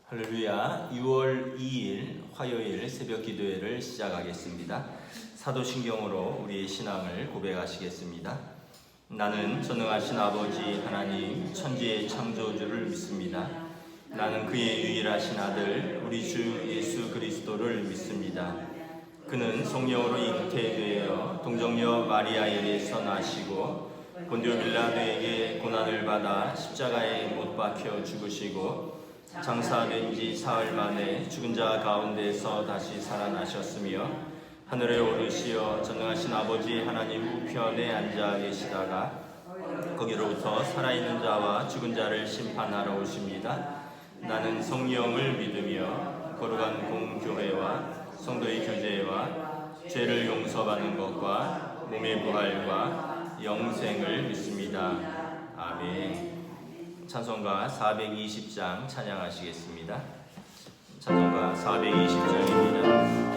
할렐루야. 6월 2일 화요일 새벽 기도회를 시작하겠습니다. 사도신경으로 우리의 신앙을 고백하시겠습니다. 나는 전능하신 아버지 하나님 천지의 창조주를 믿습니다. 나는 그의 유일하신 아들 우리 주 예수 그리스도를 믿습니다. 그는 성령으로 잉태되어 동정녀 마리아에게서 나시고 본디오 빌라도에게 고난을 받아 십자가에 못 박혀 죽으시고 장사된 지 사흘 만에 죽은 자 가운데서 다시 살아나셨으며 하늘에 오르시어 전능하신 아버지 하나님 우편에 앉아 계시다가 거기로부터 살아있는 자와 죽은 자를 심판하러 오십니다. 나는 성령을 믿으며 거룩한 공교회와 성도의 교제와 죄를 용서받는 것과 몸의 부활과 영생을 믿습니다. 아멘. 찬송가 420장 찬양하시겠습니다. 찬송가 420장입니다.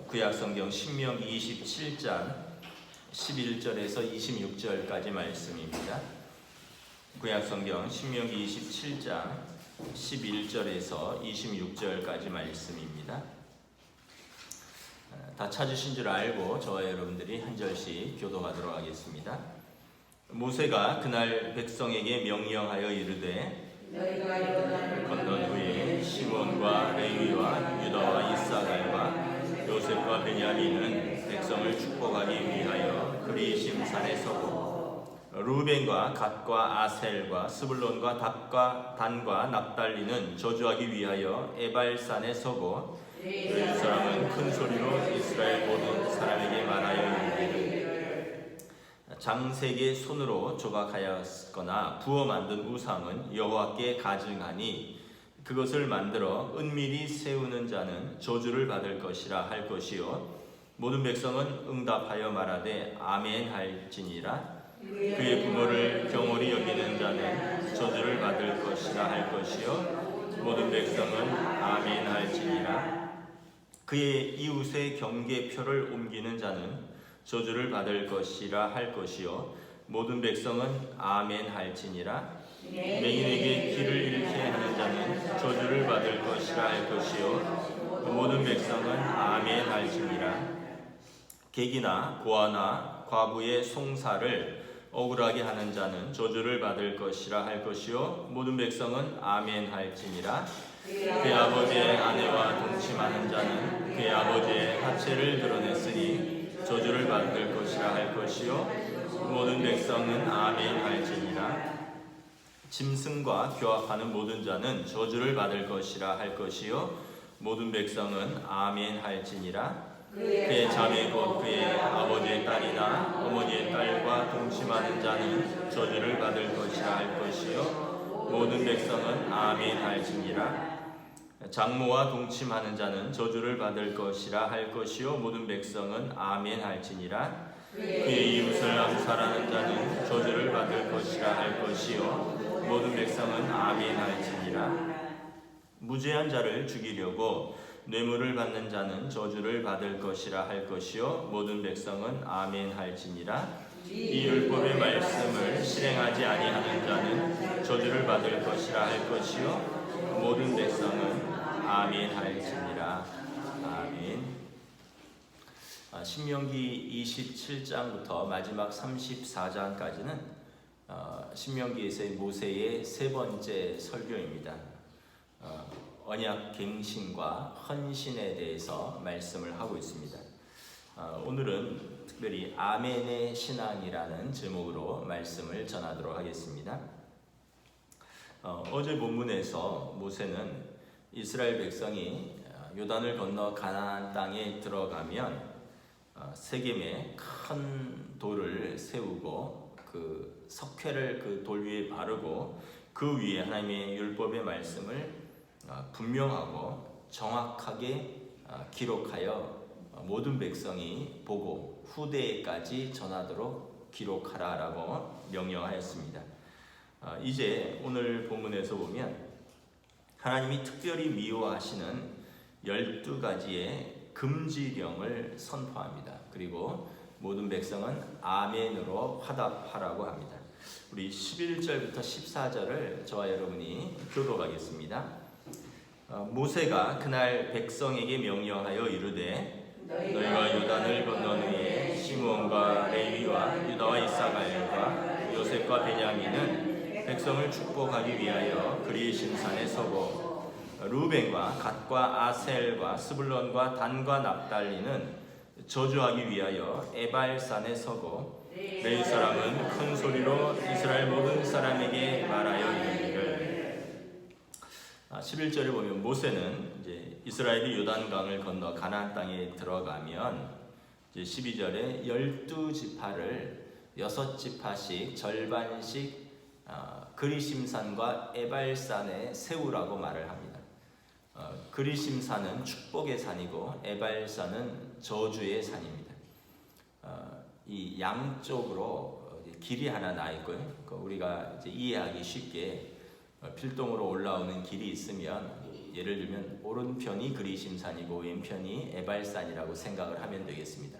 구약성경 신명기 27장 11절에서 26절까지 말씀입니다. 구약성경 신명기 27장 11절에서 26절까지 말씀입니다. 다 찾으신 줄 알고 저와 여러분들이 한 절씩 교독하도록 하겠습니다. 모세가 그날 백성에게 명령하여 이르되 너희가 요단을 건넌 후에 시몬과 레위와 유다와 이사갈과 요셉과 베냐민은 백성을 축복하기 위하여 그리심 산에 서고 루벤과 갓과 아셀과 스불론과 단과 납달리는 저주하기 위하여 에발산에 서고 그 사람은 큰 소리로 이스라엘 모든 사람에게 말하여 이르기를 장색의 손으로 조각하였거나 부어 만든 우상은 여호와께 가증하니 그것을 만들어 은밀히 세우는 자는 저주를 받을 것이라 할 것이요 모든 백성은 응답하여 말하되 아멘 할지니라. 그의 부모를 경홀히 여기는 자는 저주를 받을 것이라 할 것이요 모든 백성은 아멘 할지니라. 그의 이웃의 경계표를 옮기는 자는 저주를 받을 것이라 할 것이요 모든 백성은 아멘 할지니라. 맹인에게 길을 잃게 하는 자는 저주를 받을 것이라 할 것이요 모든 백성은 아멘 할지니라. 객이나 고아나 과부의 송사를 억울하게 하는 자는 저주를 받을 것이라 할 것이요 모든 백성은 아멘 할지니라. 그의 아버지의 아내와 동침하는 자는 그의 아버지의 하체를 드러냈으니 저주를 받을 것이라 할 것이요 모든 백성은 아멘 할지니라. 짐승과 교합하는 모든 자는 저주를 받을 것이라 할 것이요 모든 백성은 아멘 할지니라. 그의 자매 곧 그의 아버지의 딸이나 어머니의 딸과 동침하는 자는 저주를 받을 것이라 할 것이요 모든 백성은 아멘 할지니라. 장모와 동침하는 자는 저주를 받을 것이라 할 것이요 모든 백성은 아멘 할지니라. 그의 이웃을 암살하는 자는 저주를 받을 것이라 할 것이요 모든 백성은 아멘 할지니라. 무죄한 자를 죽이려고 뇌물을 받는 자는 저주를 받을 것이라 할 것이요 모든 백성은 아멘 할지니라. 이 율법의 말씀을 실행하지 아니하는 자는 저주를 받을 것이라 할 것이요 모든 백성은 아멘 할지니라. 아멘. 신명기 27장부터 마지막 34장까지는 신명기에서의 모세의 세 번째 설교입니다. 언약 갱신과 헌신에 대해서 말씀을 하고 있습니다. 오늘은 특별히 아멘의 신앙이라는 제목으로 말씀을 전하도록 하겠습니다. 어제 본문에서 모세는 이스라엘 백성이 요단을 건너 가나안 땅에 들어가면 세겜에 큰 돌을 세우고 그 석회를 그 돌 위에 바르고 그 위에 하나님의 율법의 말씀을 분명하고 정확하게 기록하여 모든 백성이 보고 후대에까지 전하도록 기록하라라고 명령하였습니다. 이제 오늘 본문에서 보면 하나님이 특별히 미워하시는 12가지의 금지령을 선포합니다. 그리고 모든 백성은 아멘으로 화답하라고 합니다. 우리 11절부터 14절을 저와 여러분이 교독하겠습니다. 모세가 그날 백성에게 명령하여 이르되 너희가 요단을 건넌 후에 시므온과 레위와 유다와 이사가엘과 요셉과 베냐민은 백성을 축복하기 위하여 그리심 산에 서고 루벤과 갓과 아셀과 스불론과 단과 납달리는 저주하기 위하여 에발산에 서고 레위 사람은 큰 소리로 이스라엘 모든 사람에게 말하여 이르기를. 11절에 보면 모세는 이제 이스라엘이 요단강을 건너 가나안 땅에 들어가면 이제 12절에 12지파를 6지파씩 절반씩 그리심산과 에발산에 세우라고 말을 합니다. 그리심산은 축복의 산이고 에발산은 저주의 산입니다. 이 양쪽으로 길이 하나 나 있고요. 우리가 이제 이해하기 쉽게 필동으로 올라오는 길이 있으면 예를 들면 오른편이 그리심산이고 왼편이 에발산이라고 생각을 하면 되겠습니다.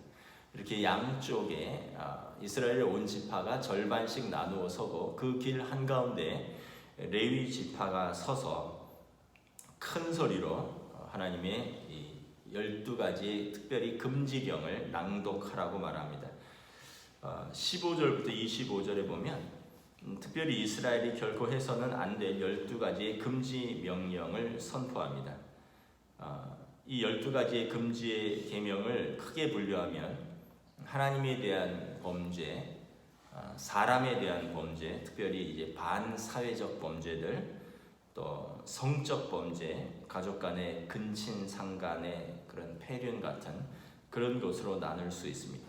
이렇게 양쪽에 이스라엘 온 지파가 절반씩 나누어 서고 그 길 한가운데 레위 지파가 서서 큰 소리로 하나님의 이 12가지 특별히 금지령을 낭독하라고 말합니다. 15절부터 25절에 보면 특별히 이스라엘이 결코 해서는 안 될 12가지의 금지 명령을 선포합니다. 이 12가지의 금지의 계명을 크게 분류하면 하나님에 대한 범죄, 사람에 대한 범죄, 특별히 이제 반사회적 범죄들, 또 성적 범죄, 가족 간의 근친상 간의 그런 폐륜 같은 그런 것으로 나눌 수 있습니다.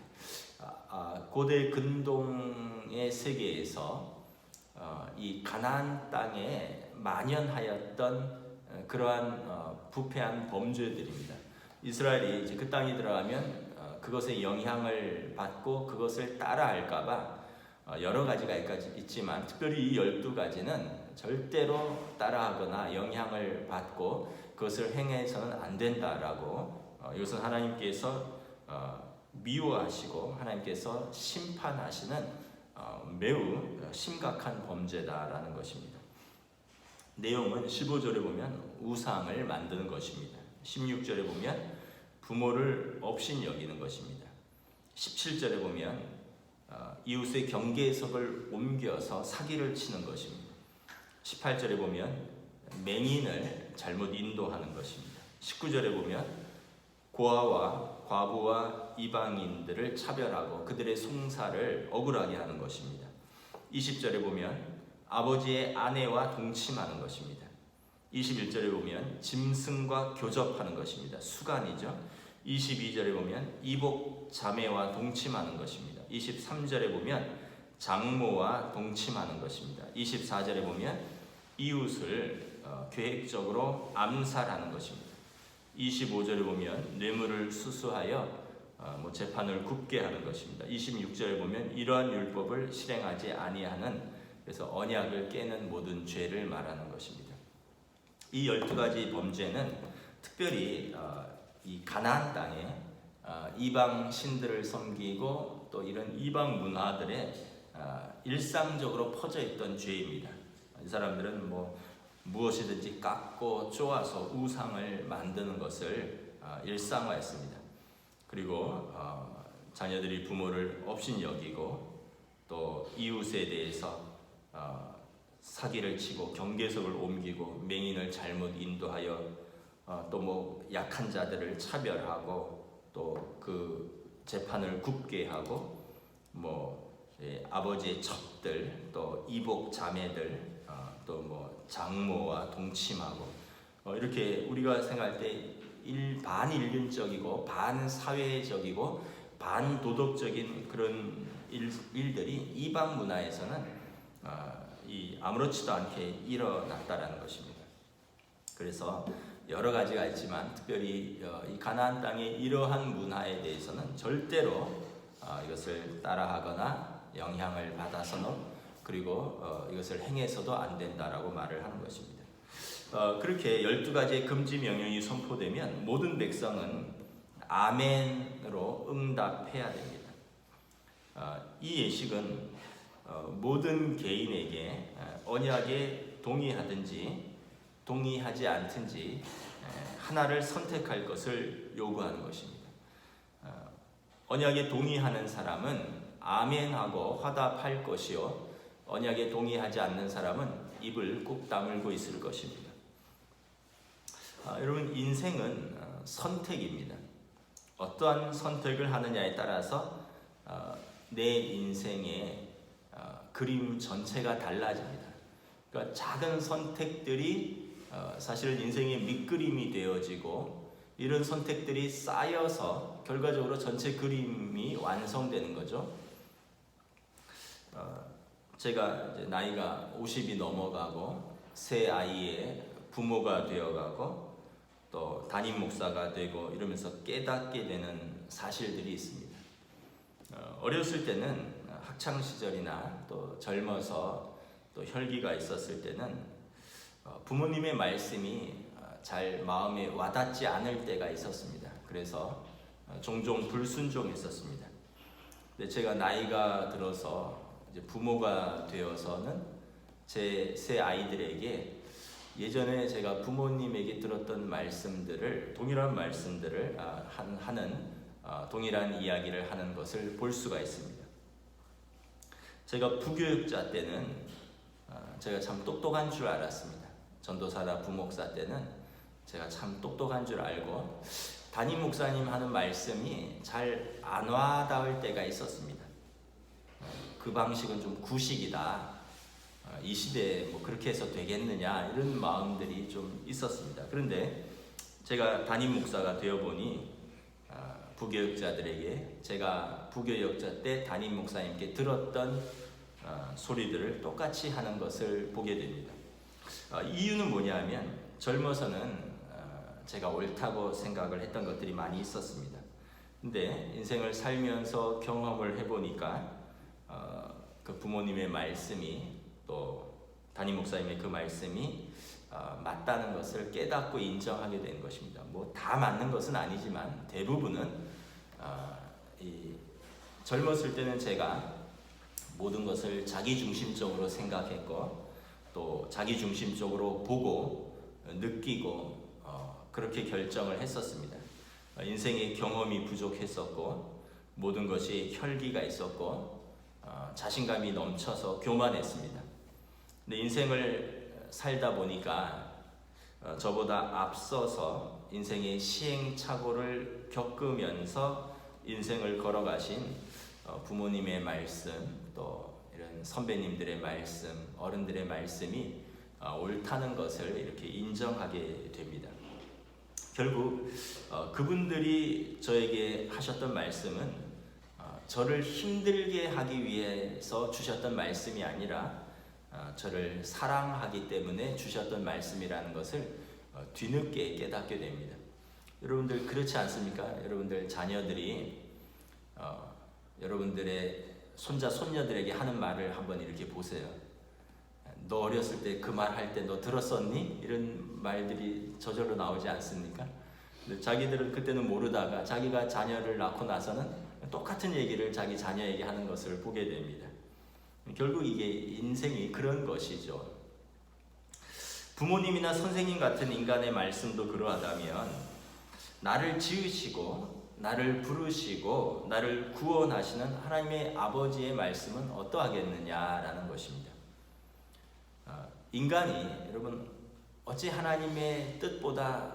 고대 근동의 세계에서 이 가나안 땅에 만연하였던 그러한 부패한 범죄들입니다. 이스라엘이 이제 그 땅에 들어가면 그것의 영향을 받고 그것을 따라할까봐 여러 가지가 있지만 특별히 이 12가지는 절대로 따라하거나 영향을 받고 그것을 행해서는 안 된다라고 이것은 하나님께서 미워하시고 하나님께서 심판하시는 매우 심각한 범죄다라는 것입니다. 내용은 15절에 보면 우상을 만드는 것입니다. 16절에 보면 부모를 업신 여기는 것입니다. 17절에 보면 이웃의 경계석을 옮겨서 사기를 치는 것입니다. 18절에 보면 맹인을 잘못 인도하는 것입니다. 19절에 보면 고아와 과부와 이방인들을 차별하고 그들의 송사를 억울하게 하는 것입니다. 20절에 보면 아버지의 아내와 동침하는 것입니다. 21절에 보면 짐승과 교접하는 것입니다. 수간이죠. 22절에 보면 이복 자매와 동침하는 것입니다. 23절에 보면 장모와 동침하는 것입니다. 24절에 보면 이웃을 계획적으로 암살하는 것입니다. 25절에 보면 뇌물을 수수하여 재판을 굽게 하는 것입니다. 26절에 보면 이러한 율법을 실행하지 아니하는, 그래서 언약을 깨는 모든 죄를 말하는 것입니다. 이 12가지 범죄는 특별히 이 가나안 땅에 이방 신들을 섬기고 또 이런 이방 문화들에 일상적으로 퍼져 있던 죄입니다. 이 사람들은 무엇이든지 깎고 쪼아서 우상을 만드는 것을 일상화했습니다. 그리고 자녀들이 부모를 업신 여기고 또 이웃에 대해서 사기를 치고 경계석을 옮기고 맹인을 잘못 인도하여 또 약한 자들을 차별하고 또 그 재판을 굽게 하고 아버지의 첩들 또 이복 자매들 또 장모와 동침하고 이렇게 우리가 생각할 때 반인륜적이고 반사회적이고 반도덕적인 그런 일들이 이방 문화에서는 아무렇지도 않게 일어났다라는 것입니다. 그래서 여러 가지가 있지만 특별히 이 가나안 땅의 이러한 문화에 대해서는 절대로 이것을 따라하거나 영향을 받아서는 그리고 이것을 행해서도 안 된다라고 말을 하는 것입니다. 그렇게 12가지의 금지 명령이 선포되면 모든 백성은 아멘으로 응답해야 됩니다. 이 예식은 모든 개인에게 언약에 동의하든지 동의하지 않든지 하나를 선택할 것을 요구하는 것입니다. 언약에 동의하는 사람은 아멘하고 화답할 것이요, 언약에 동의하지 않는 사람은 입을 꾹 다물고 있을 것입니다. 여러분, 인생은 선택입니다. 어떠한 선택을 하느냐에 따라서 내 인생의 그림 전체가 달라집니다. 그러니까 작은 선택들이 사실 인생의 밑그림이 되어지고 이런 선택들이 쌓여서 결과적으로 전체 그림이 완성되는 거죠. 제가 이제 나이가 50이 넘어가고 새 아이의 부모가 되어가고 또 담임 목사가 되고 이러면서 깨닫게 되는 사실들이 있습니다. 어렸을 때는 학창 시절이나 또 젊어서 또 혈기가 있었을 때는 부모님의 말씀이 잘 마음에 와닿지 않을 때가 있었습니다. 그래서 종종 불순종했었습니다. 근데 제가 나이가 들어서 이제 부모가 되어서는 제 새 아이들에게 예전에 제가 부모님에게 들었던 말씀들을, 동일한 말씀들을 하는 동일한 이야기를 하는 것을 볼 수가 있습니다. 제가 부교육자 때는 제가 참 똑똑한 줄 알았습니다. 전도사나 부목사 때는 제가 참 똑똑한 줄 알고 담임 목사님 하는 말씀이 잘 안 와닿을 때가 있었습니다. 그 방식은 좀 구식이다. 이 시대에 그렇게 해서 되겠느냐 이런 마음들이 좀 있었습니다. 그런데 제가 담임 목사가 되어보니 부교육자들에게 제가 부교육자 때 담임 목사님께 들었던 소리들을 똑같이 하는 것을 보게 됩니다. 이유는 뭐냐면 젊어서는 제가 옳다고 생각을 했던 것들이 많이 있었습니다. 근데 인생을 살면서 경험을 해보니까 그 부모님의 말씀이 또 담임 목사님의 그 말씀이 맞다는 것을 깨닫고 인정하게 된 것입니다. 다 맞는 것은 아니지만 대부분은 젊었을 때는 제가 모든 것을 자기중심적으로 생각했고 또 자기중심적으로 보고 느끼고 그렇게 결정을 했었습니다. 인생의 경험이 부족했었고 모든 것이 혈기가 있었고 자신감이 넘쳐서 교만했습니다. 근데 인생을 살다 보니까 저보다 앞서서 인생의 시행착오를 겪으면서 인생을 걸어가신 부모님의 말씀, 또 이런 선배님들의 말씀, 어른들의 말씀이 옳다는 것을 이렇게 인정하게 됩니다. 결국 그분들이 저에게 하셨던 말씀은 저를 힘들게 하기 위해서 주셨던 말씀이 아니라 저를 사랑하기 때문에 주셨던 말씀이라는 것을 뒤늦게 깨닫게 됩니다. 여러분들 그렇지 않습니까? 여러분들 자녀들이 여러분들의 손자 손녀들에게 하는 말을 한번 이렇게 보세요. 너 어렸을 때 그 말 할 때 너 들었었니? 이런 말들이 저절로 나오지 않습니까? 자기들은 그때는 모르다가 자기가 자녀를 낳고 나서는 똑같은 얘기를 자기 자녀에게 하는 것을 보게 됩니다. 결국 이게 인생이 그런 것이죠. 부모님이나 선생님 같은 인간의 말씀도 그러하다면 나를 지으시고 나를 부르시고 나를 구원하시는 하나님의 아버지의 말씀은 어떠하겠느냐라는 것입니다. 인간이 여러분 어찌 하나님의 뜻보다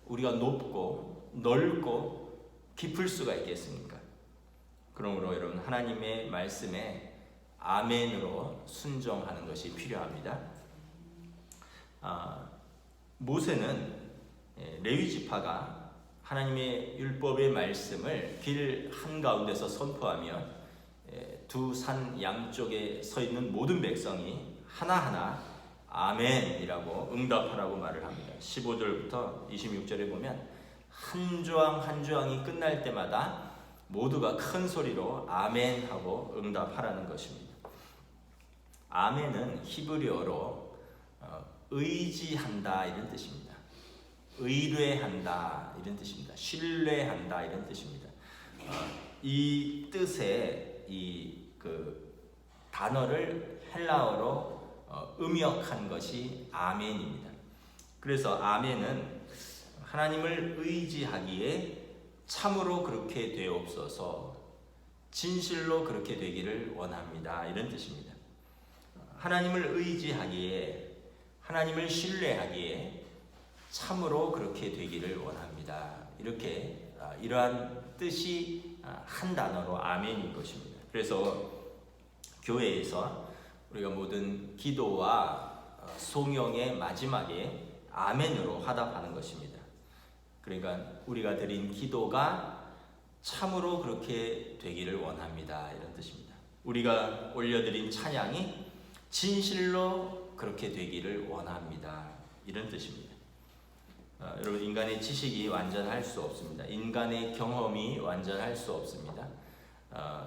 우리가 높고 넓고 깊을 수가 있겠습니까? 그러므로 여러분 하나님의 말씀에 아멘으로 순종하는 것이 필요합니다. 모세는 레위 지파가 하나님의 율법의 말씀을 길 한가운데서 선포하며 두 산 양쪽에 서 있는 모든 백성이 하나하나 아멘이라고 응답하라고 말을 합니다. 15절부터 26절에 보면 한 조항 한 조항이 끝날 때마다 모두가 큰 소리로 아멘 하고 응답하라는 것입니다. 아멘은 히브리어로 의지한다 이런 뜻입니다. 의뢰한다 이런 뜻입니다. 신뢰한다 이런 뜻입니다. 이 뜻의 그 단어를 헬라어로 음역한 것이 아멘입니다. 그래서 아멘은 하나님을 의지하기에 참으로 그렇게 되옵소서, 진실로 그렇게 되기를 원합니다 이런 뜻입니다. 하나님을 의지하기에, 하나님을 신뢰하기에 참으로 그렇게 되기를 원합니다. 이렇게 이러한 뜻이 한 단어로 아멘인 것입니다. 그래서 교회에서 우리가 모든 기도와 송영의 마지막에 아멘으로 화답하는 것입니다. 그러니까 우리가 드린 기도가 참으로 그렇게 되기를 원합니다 이런 뜻입니다. 우리가 올려드린 찬양이 진실로 그렇게 되기를 원합니다 이런 뜻입니다. 여러분 인간의 지식이 완전할 수 없습니다. 인간의 경험이 완전할 수 없습니다.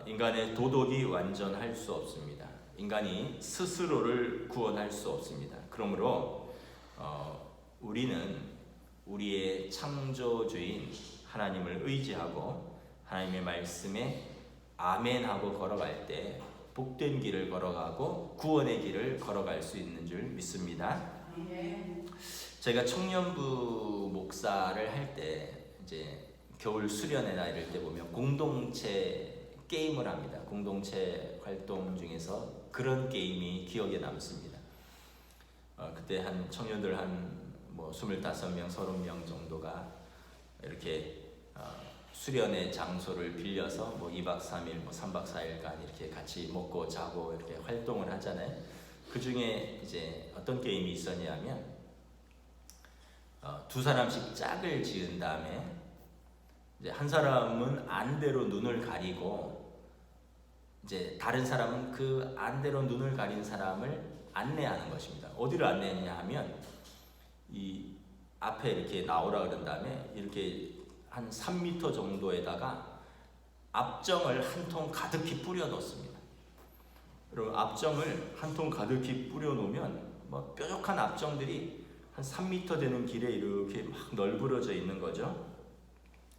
인간의 도덕이 완전할 수 없습니다. 인간이 스스로를 구원할 수 없습니다. 그러므로 우리는 우리의 창조주인 하나님을 의지하고 하나님의 말씀에 아멘하고 걸어갈 때 복된 길을 걸어가고 구원의 길을 걸어갈 수 있는 줄 믿습니다. 제가 청년부 목사를 할 때 이제 겨울 수련회나 이럴 때 보면 공동체 게임을 합니다. 공동체 활동 중에서 그런 게임이 기억에 남습니다. 그때 한 청년들 한 25명, 30명 정도가 이렇게 수련회 장소를 빌려서 2박 3일, 3박 4일간 이렇게 같이 먹고 자고 이렇게 활동을 하잖아요. 그 중에 이제 어떤 게임이 있었냐면 두 사람씩 짝을 지은 다음에 이제 한 사람은 안대로 눈을 가리고 이제 다른 사람은 그 안대로 눈을 가린 사람을 안내하는 것입니다. 어디로 안내했냐 하면 이 앞에 이렇게 나오라 그런 다음에 이렇게 한 3m 정도에다가 압정을 한 통 가득히 뿌려 놓습니다. 여러분 압정을 한 통 가득히 뿌려 놓으면 뾰족한 압정들이 한 3m 되는 길에 이렇게 막 널브러져 있는 거죠.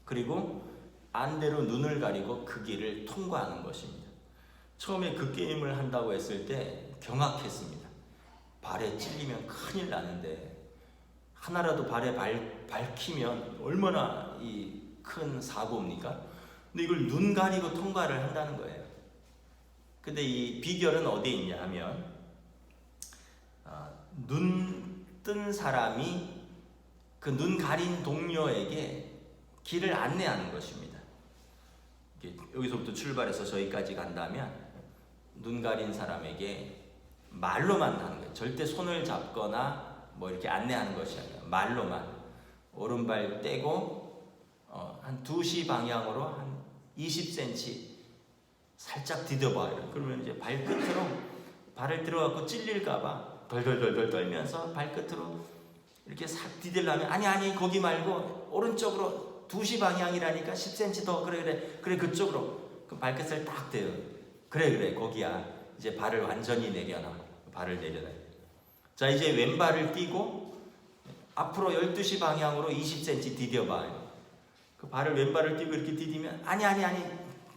그리고 안대로 눈을 가리고 그 길을 통과하는 것입니다. 처음에 그 게임을 한다고 했을 때 경악했습니다. 발에 찔리면 큰일 나는데 하나라도 발에 밝히면 얼마나 이 큰 사고입니까? 근데 이걸 눈 가리고 통과를 한다는 거예요. 근데 이 비결은 어디에 있냐 하면 눈 뜬 사람이 그 눈 가린 동료에게 길을 안내하는 것입니다. 여기서부터 출발해서 저기까지 간다면 눈 가린 사람에게 말로만 하는 거예요. 절대 손을 잡거나 뭐 이렇게 안내하는 것이 아니라 말로만 오른발 떼고 한 2시 방향으로 한 20cm 살짝 디뎌봐. 그러면 이제 발끝으로 발을 들어갖고 찔릴까봐 덜덜덜덜 떨면서 발끝으로 이렇게 싹 디딜라면 아니 거기 말고 오른쪽으로 2시 방향이라니까 10cm 더 그래 그쪽으로 그 발끝을 딱 대요. 그래 거기야. 이제 발을 완전히 내려놔. 발을 내려놔. 자 이제 왼발을 띄고 앞으로 12시 방향으로 20cm 디뎌봐. 그 발을 왼발을 띄고 이렇게 디디면 아니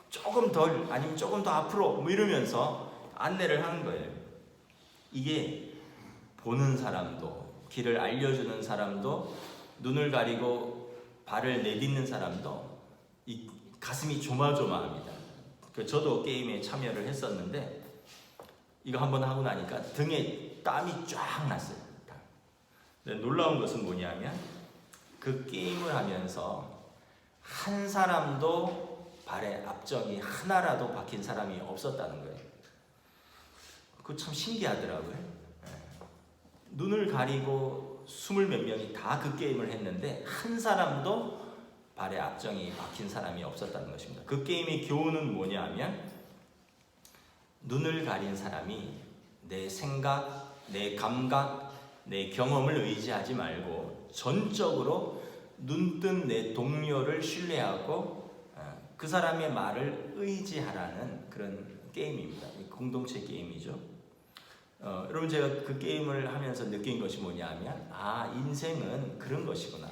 조금 덜 아니면 조금 더 앞으로 뭐 이러면서 안내를 하는 거예요. 이게 보는 사람도 길을 알려주는 사람도 눈을 가리고 발을 내딛는 사람도 이 가슴이 조마조마합니다. 저도 게임에 참여를 했었는데 이거 한번 하고 나니까 등에 땀이 쫙 났어요. 근데 놀라운 것은 뭐냐면 그 게임을 하면서 한 사람도 발에 압정이 하나라도 박힌 사람이 없었다는 거예요. 그거 참 신기하더라고요. 눈을 가리고 20 몇 명이 다 그 게임을 했는데 한 사람도 발에 압정이 박힌 사람이 없었다는 것입니다. 그 게임의 교훈은 뭐냐 하면 눈을 가린 사람이 내 생각, 내 감각, 내 경험을 의지하지 말고 전적으로 눈뜬 내 동료를 신뢰하고 그 사람의 말을 의지하라는 그런 게임입니다. 공동체 게임이죠. 여러분 제가 그 게임을 하면서 느낀 것이 뭐냐 하면 인생은 그런 것이구나.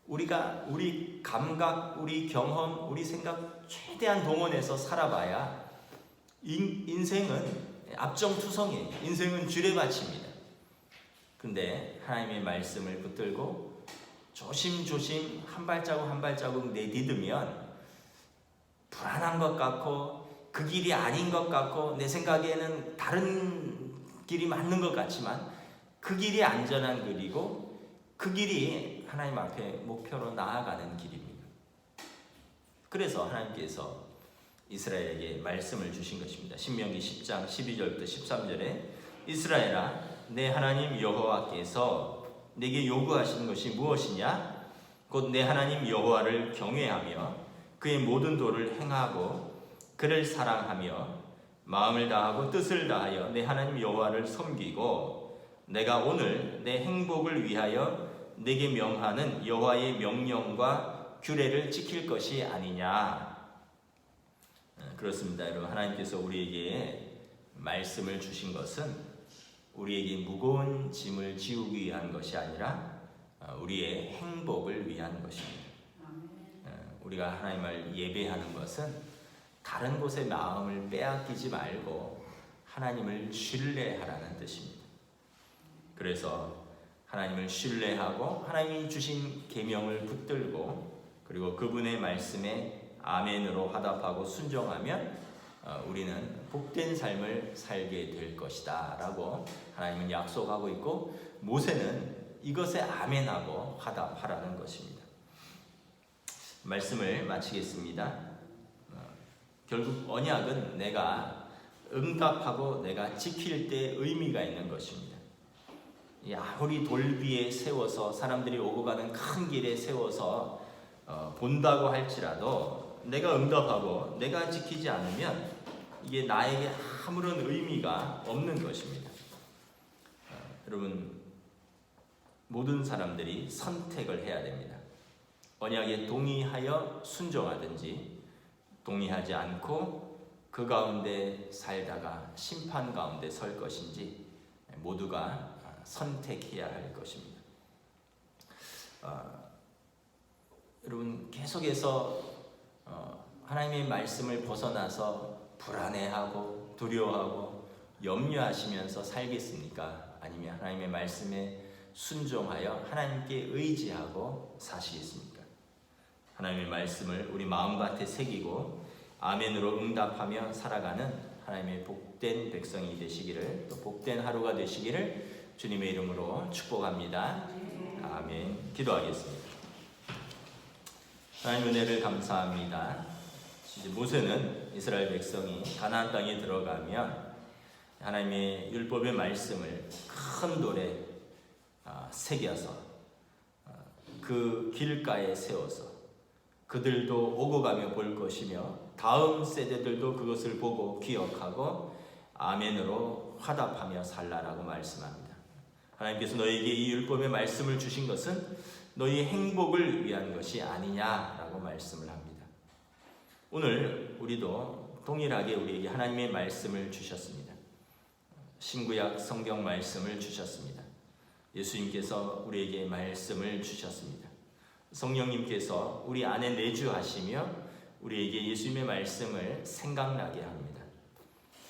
우리가 우리 감각, 우리 경험, 우리 생각 최대한 동원해서 살아봐야 인생은 압정투성이에요. 인생은 쥐레받칩니다. 근데 하나님의 말씀을 붙들고 조심조심 한 발자국 한 발자국 내딛으면 불안한 것 같고 그 길이 아닌 것 같고 내 생각에는 다른 길이 맞는 것 같지만 그 길이 안전한 길이고 그 길이 하나님 앞에 목표로 나아가는 길입니다. 그래서 하나님께서 이스라엘에게 말씀을 주신 것입니다. 신명기 10장 12절부터 13절에 이스라엘아 내 하나님 여호와께서 내게 요구하시는 것이 무엇이냐? 곧 내 하나님 여호와를 경외하며 그의 모든 도를 행하고 그를 사랑하며 마음을 다하고 뜻을 다하여 내 하나님 여호와를 섬기고 내가 오늘 내 행복을 위하여 내게 명하는 여호와의 명령과 규례를 지킬 것이 아니냐. 그렇습니다. 여러분 하나님께서 우리에게 말씀을 주신 것은 우리에게 무거운 짐을 지우기 위한 것이 아니라 우리의 행복을 위한 것입니다. 우리가 하나님을 예배하는 것은 다른 곳에 마음을 빼앗기지 말고 하나님을 신뢰하라는 뜻입니다. 그래서 하나님을 신뢰하고 하나님이 주신 계명을 붙들고 그리고 그분의 말씀에 아멘으로 화답하고 순종하면 우리는 복된 삶을 살게 될 것이다 라고 하나님은 약속하고 있고 모세는 이것에 아멘하고 화답하라는 것입니다. 말씀을 마치겠습니다. 결국 언약은 내가 응답하고 내가 지킬 때 의미가 있는 것입니다. 아무리 돌비에 세워서 사람들이 오고 가는 큰 길에 세워서 본다고 할지라도 내가 응답하고 내가 지키지 않으면 이게 나에게 아무런 의미가 없는 것입니다. 여러분 모든 사람들이 선택을 해야 됩니다. 언약에 동의하여 순종하든지 동의하지 않고 그 가운데 살다가 심판 가운데 설 것인지 모두가 선택해야 할 것입니다. 여러분 계속해서 하나님의 말씀을 벗어나서 불안해하고 두려워하고 염려하시면서 살겠습니까? 아니면 하나님의 말씀에 순종하여 하나님께 의지하고 사시겠습니까? 하나님의 말씀을 우리 마음밭에 새기고 아멘으로 응답하며 살아가는 하나님의 복된 백성이 되시기를, 또 복된 하루가 되시기를 주님의 이름으로 축복합니다. 아멘. 기도하겠습니다. 하나님 은혜를 감사합니다. 이제 모세는 이스라엘 백성이 가나안 땅에 들어가면 하나님의 율법의 말씀을 큰 돌에 새겨서 그 길가에 세워서 그들도 오고 가며 볼 것이며 다음 세대들도 그것을 보고 기억하고 아멘으로 화답하며 살라라고 말씀합니다. 하나님께서 너희에게 이 율법의 말씀을 주신 것은 너희 행복을 위한 것이 아니냐라고 말씀을 합니다. 오늘 우리도 동일하게 우리에게 하나님의 말씀을 주셨습니다. 신구약 성경 말씀을 주셨습니다. 예수님께서 우리에게 말씀을 주셨습니다. 성령님께서 우리 안에 내주하시며 우리에게 예수님의 말씀을 생각나게 합니다.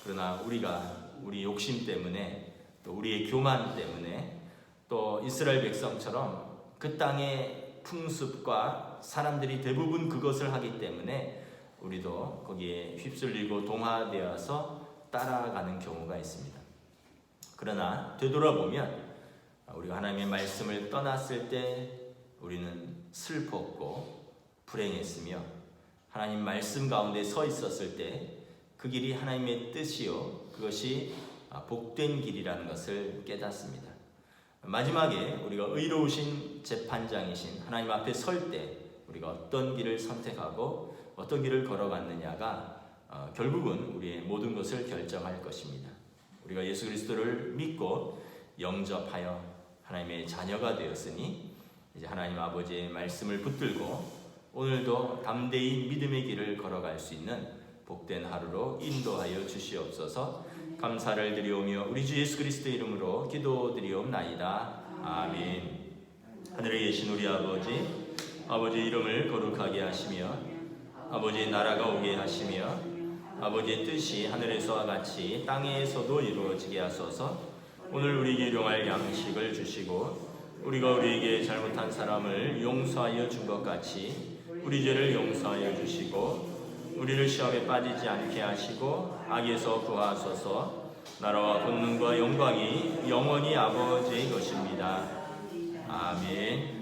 그러나 우리가 우리 욕심 때문에 또 우리의 교만 때문에 또 이스라엘 백성처럼 그 땅의 풍습과 사람들이 대부분 그것을 하기 때문에 우리도 거기에 휩쓸리고 동화되어서 따라가는 경우가 있습니다. 그러나 되돌아보면 우리가 하나님의 말씀을 떠났을 때 우리는 슬펐고 불행했으며 하나님 말씀 가운데 서 있었을 때 그 길이 하나님의 뜻이요 그것이 복된 길이라는 것을 깨닫습니다. 마지막에 우리가 의로우신 재판장이신 하나님 앞에 설 때 우리가 어떤 길을 선택하고 어떤 길을 걸어갔느냐가 결국은 우리의 모든 것을 결정할 것입니다. 우리가 예수 그리스도를 믿고 영접하여 하나님의 자녀가 되었으니 이제 하나님 아버지의 말씀을 붙들고 오늘도 담대히 믿음의 길을 걸어갈 수 있는 복된 하루로 인도하여 주시옵소서. 감사를 드리오며 우리 주 예수 그리스도의 이름으로 기도드리옵나이다. 아멘. 하늘에 계신 우리 아버지 이름을 거룩하게 하시며 아버지의 나라가 오게 하시며 아버지의 뜻이 하늘에서와 같이 땅에서도 이루어지게 하소서. 오늘 우리에게 일용할 양식을 주시고 우리가 우리에게 잘못한 사람을 용서하여 준 것 같이 우리 죄를 용서하여 주시고 우리를 시험에 빠지지 않게 하시고 악에서 구하소서. 나라와 권능과 영광이 영원히 아버지의 것입니다. 아멘.